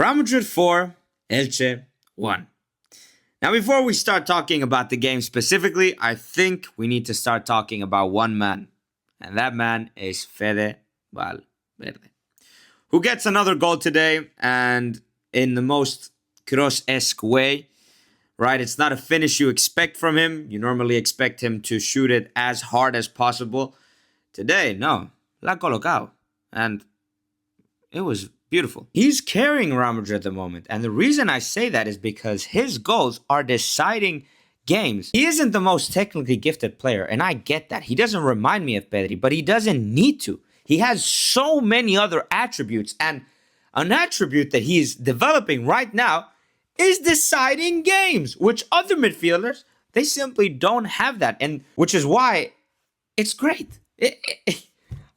Real Madrid 4, Elche 1. Now, before we start talking about the game specifically, I think we need to start talking about one man. And that man is Fede Valverde, who gets another goal today, and in the most Kroos-esque way, right? It's not a finish you expect from him. You normally expect him to shoot it as hard as possible. Today, no. La colocao. And it was beautiful. He's carrying Real Madrid at the moment. And the reason I say that is because his goals are deciding games. He isn't the most technically gifted player, and I get that. He doesn't remind me of Pedri, but he doesn't need to. He has so many other attributes, and an attribute that he's developing right now is deciding games, which other midfielders, they simply don't have that, and which is why it's great.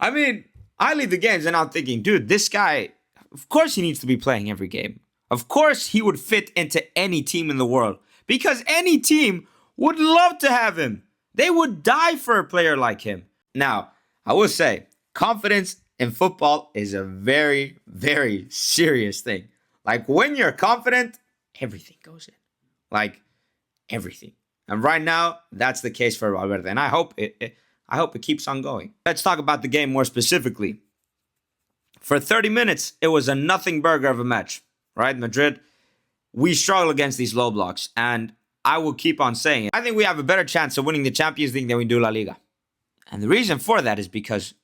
I mean, I leave the games and I'm thinking, dude, this guy, of course he needs to be playing every game. Of course he would fit into any team in the world, because any team would love to have him. They would die for a player like him. Now, I will say, confidence in football is a very, very serious thing. Like, when you're confident, everything goes in. Like, everything. And right now, that's the case for Valverde. And I hope it keeps on going. Let's talk about the game more specifically. For 30 minutes, it was a nothing burger of a match, right? Madrid, we struggle against these low blocks. And I will keep on saying it. I think we have a better chance of winning the Champions League than we do La Liga. And the reason for that is because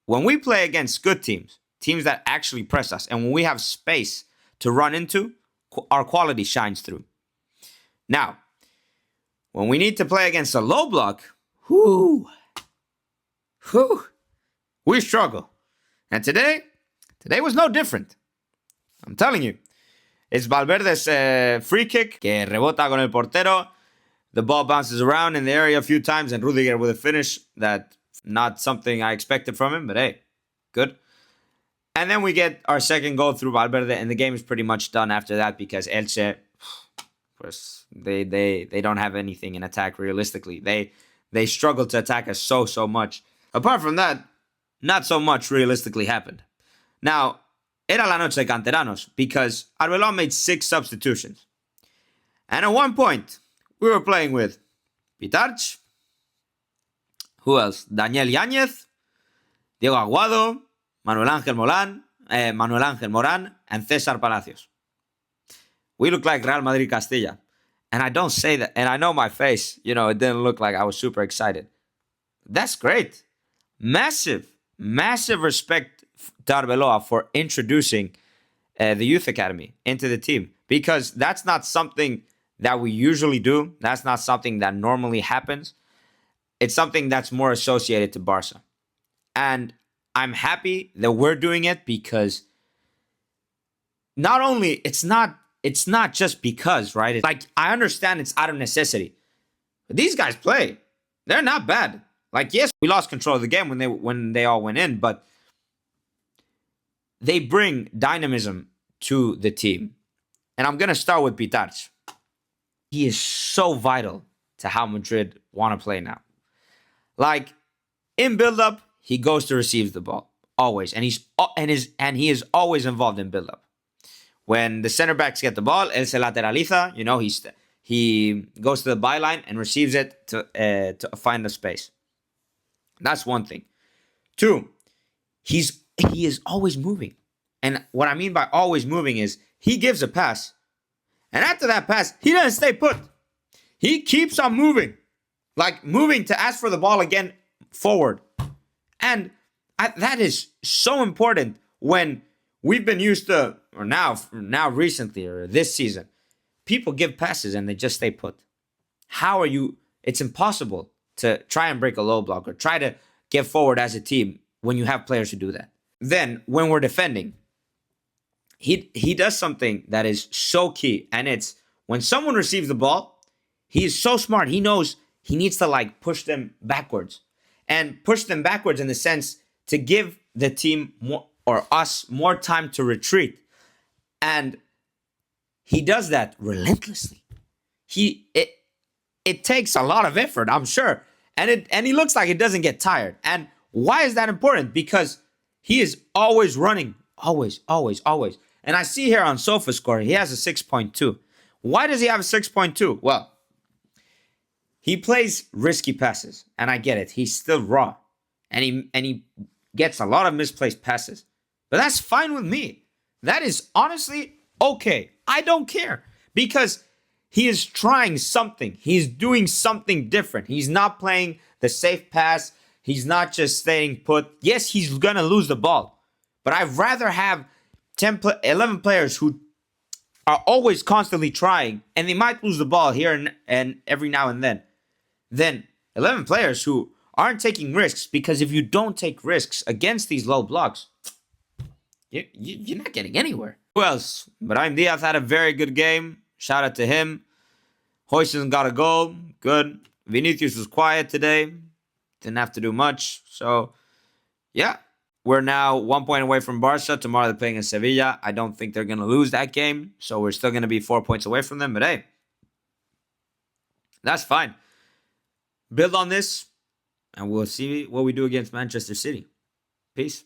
when we play against good teams, teams that actually press us, and when we have space to run into, our quality shines through. Now, when we need to play against a low block, we struggle. And today was no different. I'm telling you. It's Valverde's free kick, que rebota con el portero. The ball bounces around in the area a few times, and Rudiger with a finish that not something I expected from him, but hey, good. And then we get our second goal through Valverde, and the game is pretty much done after that because Elche, they don't have anything in attack realistically. They struggle to attack us so much. Apart from that, not so much realistically happened. Now, era la noche de canteranos because Arbeloa made 6 substitutions. And at one point, we were playing with Pitarch, who else? Daniel Yáñez, Diego Aguado, Manuel Ángel Morán, and César Palacios. We look like Real Madrid Castilla. And I don't say that, and I know my face, it didn't look like I was super excited. That's great. Massive respect to Arbeloa for introducing the youth academy into the team, because that's not something that we usually do. That's not something that normally happens. It's something that's more associated to Barca. And I'm happy that we're doing it because not only, it's not just because, right? It's like, I understand it's out of necessity. But these guys play. They're not bad. Like, yes, we lost control of the game when they all went in, but they bring dynamism to the team. And I'm going to start with Pitarch. He is so vital to how Madrid want to play now. Like, in build-up, he goes to receive the ball. Always. And he is always involved in build-up. When the center backs get the ball, él se lateraliza. He goes to the byline and receives it to find the space. That's one thing. 2, he is always moving. And what I mean by always moving is he gives a pass. And after that pass, he doesn't stay put. He keeps on moving. Like, moving to ask for the ball again forward. And that is so important when we've been used to, or now recently, or this season, people give passes and they just stay put. It's impossible to try and break a low block or try to get forward as a team when you have players who do that. Then, when we're defending, he does something that is so key. And it's when someone receives the ball, he is so smart. He knows he needs to push them backwards. And push them backwards in the sense to give the team more, or us more time to retreat. And he does that relentlessly. It takes a lot of effort, I'm sure. And he looks like he doesn't get tired. And why is that important? Because he is always running. Always. And I see here on SofaScore, he has a 6.2. Why does he have a 6.2? Well, he plays risky passes, and I get it. He's still raw, and he gets a lot of misplaced passes. But that's fine with me. That is honestly okay. I don't care because he is trying something. He's doing something different. He's not playing the safe pass. He's not just staying put. Yes, he's going to lose the ball, but I'd rather have 11 players who are always constantly trying, and they might lose the ball here and every now and then 11 players who aren't taking risks, because if you don't take risks against these low blocks, you're not getting anywhere. Who else? Brahim Diaz had a very good game. Shout out to him. Hoyson got a goal. Good. Vinicius was quiet today. Didn't have to do much. So, yeah. We're now 1 point away from Barca. Tomorrow they're playing in Sevilla. I don't think they're going to lose that game. So we're still going to be 4 points away from them. But hey, that's fine. Build on this, and we'll see what we do against Manchester City. Peace.